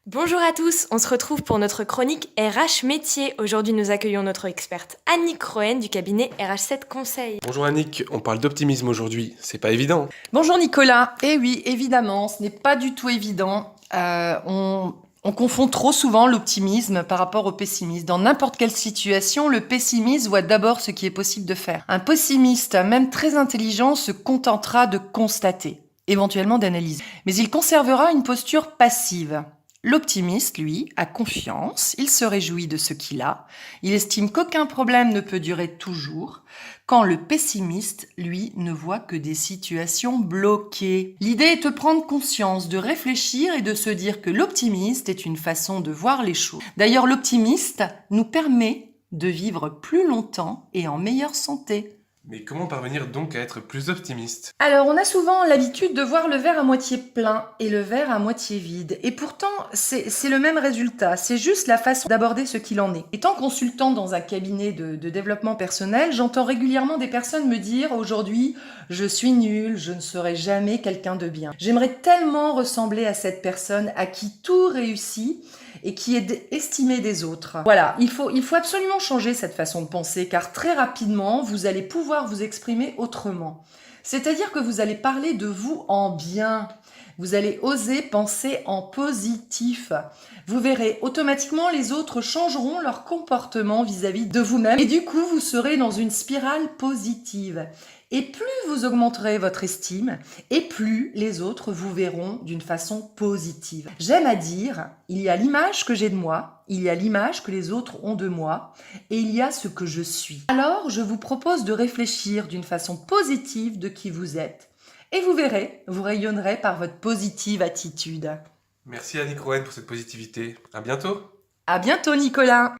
Bonjour à tous, on se retrouve pour notre chronique RH métier. Aujourd'hui, nous accueillons notre experte Annick Rohen du cabinet RH7 Conseil. Bonjour Annick, on parle d'optimisme aujourd'hui, c'est pas évident. Bonjour Nicolas. Eh oui, évidemment, ce n'est pas du tout évident. On confond trop souvent l'optimisme par rapport au pessimisme. Dans n'importe quelle situation, le pessimiste voit d'abord ce qui est possible de faire. Un pessimiste, même très intelligent, se contentera de constater, éventuellement d'analyser. Mais il conservera une posture passive. L'optimiste, lui, a confiance, il se réjouit de ce qu'il a, il estime qu'aucun problème ne peut durer toujours, quand le pessimiste, lui, ne voit que des situations bloquées. L'idée est de prendre conscience, de réfléchir et de se dire que l'optimiste est une façon de voir les choses. D'ailleurs, l'optimiste nous permet de vivre plus longtemps et en meilleure santé. Mais comment parvenir donc à être plus optimiste? Alors, on a souvent l'habitude de voir le verre à moitié plein et le verre à moitié vide. Et pourtant, c'est le même résultat. C'est juste la façon d'aborder ce qu'il en est. Étant consultant dans un cabinet de développement personnel, j'entends régulièrement des personnes me dire aujourd'hui, je suis nul, je ne serai jamais quelqu'un de bien. J'aimerais tellement ressembler à cette personne à qui tout réussit et qui est estimée des autres. Voilà, il faut absolument changer cette façon de penser car très rapidement, vous allez pouvoir vous exprimer autrement. C'est-à-dire que vous allez parler de vous en bien. Vous allez oser penser en positif. Vous verrez, automatiquement, les autres changeront leur comportement vis-à-vis de vous-même. Et du coup, vous serez dans une spirale positive. Et plus vous augmenterez votre estime, et plus les autres vous verront d'une façon positive. J'aime à dire, il y a l'image que j'ai de moi, il y a l'image que les autres ont de moi, et il y a ce que je suis. Alors, je vous propose de réfléchir d'une façon positive de qui vous êtes. Et vous verrez, vous rayonnerez par votre positive attitude. Merci Annick Rohen pour cette positivité, à bientôt. À bientôt, Nicolas!